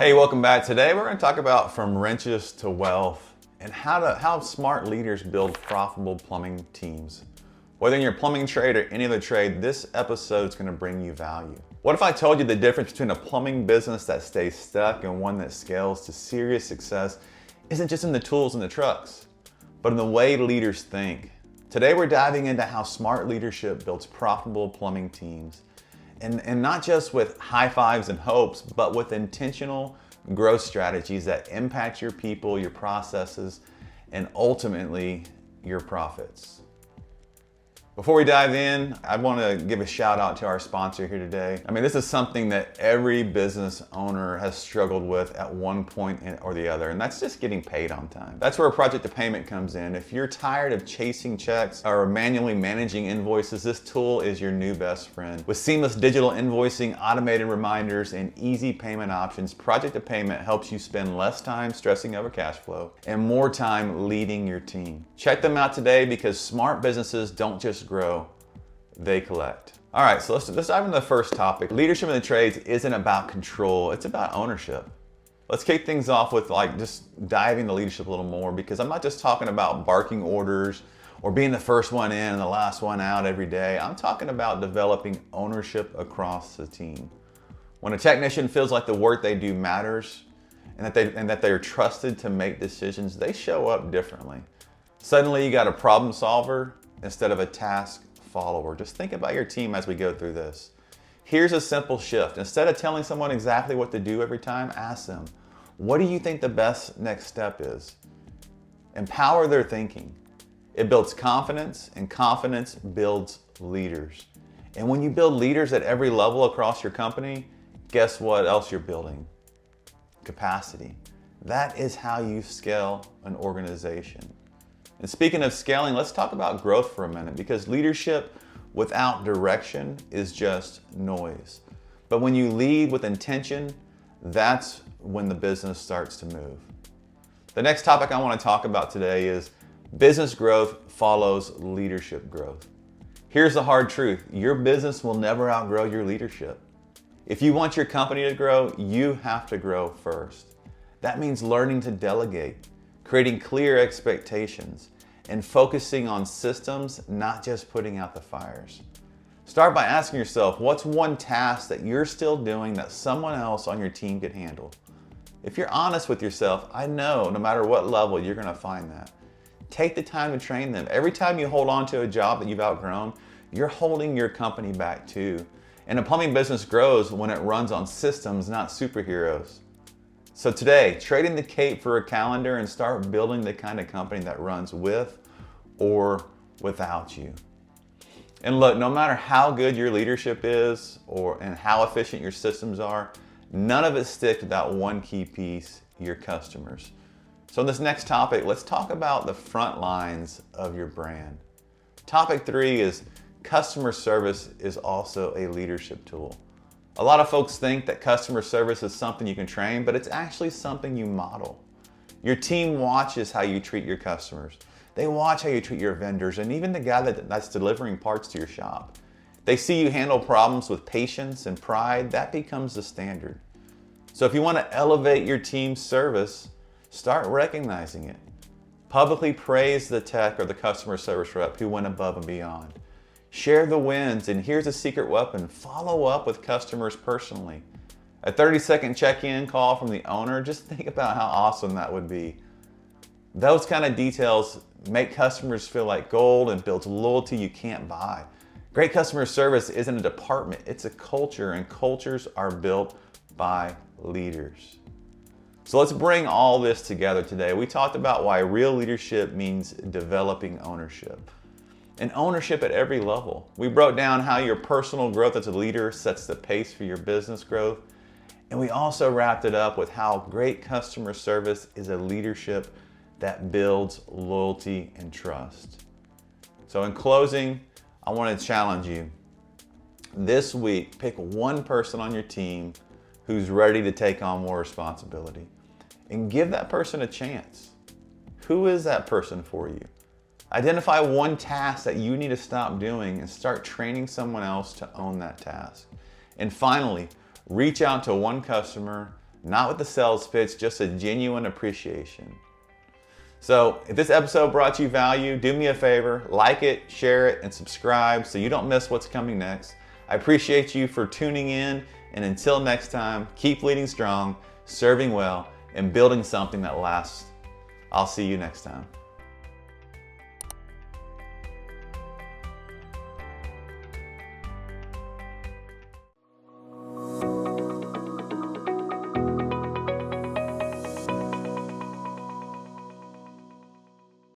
Hey, welcome back. Today we're going to talk about from wrenches to wealth and how smart leaders build profitable plumbing teams. Whether in your plumbing trade or any other trade, this episode is going to bring you value. What if I told you the difference between a plumbing business that stays stuck and one that scales to serious success isn't just in the tools and the trucks, but in the way leaders think? Today we're diving into how smart leadership builds profitable plumbing teams. And not just with high fives and hopes, but with intentional growth strategies that impact your people, your processes, and ultimately your profits. Before we dive in, I want to give a shout out to our sponsor here today. I mean, this is something that every business owner has struggled with at one point or the other, and that's just getting paid on time. That's where project to payment comes in. If you're tired of chasing checks or manually managing invoices, this tool is your new best friend. With seamless digital invoicing, automated reminders, and easy payment options, project to payment helps you spend less time stressing over cash flow and more time leading your team. Check them out today because smart businesses don't just grow, they collect. All right, so let's dive into the first topic. Leadership in the trades isn't about control, it's about ownership. Let's kick things off with just diving into leadership a little more, because I'm not just talking about barking orders or being the first one in and the last one out every day. I'm talking about developing ownership across the team. When a technician feels like the work they do matters and that they're trusted to make decisions, they show up differently. Suddenly you got a problem solver instead of a task follower. Just think about your team as we go through this. Here's a simple shift. Instead of telling someone exactly what to do every time, ask them, what do you think the best next step is? Empower their thinking. It builds confidence, and confidence builds leaders. And when you build leaders at every level across your company, guess what else you're building? Capacity. That is how you scale an organization. And speaking of scaling, let's talk about growth for a minute, because leadership without direction is just noise. But when you lead with intention, that's when the business starts to move. The next topic I want to talk about today is business growth follows leadership growth. Here's the hard truth. Your business will never outgrow your leadership. If you want your company to grow, you have to grow first. That means learning to delegate, creating clear expectations, and focusing on systems, not just putting out the fires. Start by asking yourself, what's one task that you're still doing that someone else on your team could handle? If you're honest with yourself, I know no matter what level, you're gonna find that. Take the time to train them. Every time you hold on to a job that you've outgrown, you're holding your company back too. And a plumbing business grows when it runs on systems, not superheroes. So today, trading the cape for a calendar and start building the kind of company that runs with or without you. And look, no matter how good your leadership is and how efficient your systems are, none of it sticks without one key piece, your customers. So in this next topic, let's talk about the front lines of your brand. Topic 3 is customer service is also a leadership tool. A lot of folks think that customer service is something you can train, but it's actually something you model. Your team watches how you treat your customers. They watch how you treat your vendors and even the guy that's delivering parts to your shop. They see you handle problems with patience and pride. That becomes the standard. So if you want to elevate your team's service, start recognizing it. Publicly praise the tech or the customer service rep who went above and beyond. Share the wins, and here's a secret weapon. Follow up with customers personally. A 30-second check-in call from the owner, just think about how awesome that would be. Those kind of details make customers feel like gold and builds loyalty you can't buy. Great customer service isn't a department, it's a culture, and cultures are built by leaders. So let's bring all this together today. We talked about why real leadership means developing ownership. And ownership at every level. We broke down how your personal growth as a leader sets the pace for your business growth. And we also wrapped it up with how great customer service is a leadership that builds loyalty and trust. So in closing, I want to challenge you. This week, pick one person on your team who's ready to take on more responsibility and give that person a chance. Who is that person for you? Identify one task that you need to stop doing and start training someone else to own that task. And finally, reach out to one customer, not with the sales pitch, just a genuine appreciation. So if this episode brought you value, do me a favor, like it, share it, and subscribe so you don't miss what's coming next. I appreciate you for tuning in, and until next time, keep leading strong, serving well, and building something that lasts. I'll see you next time.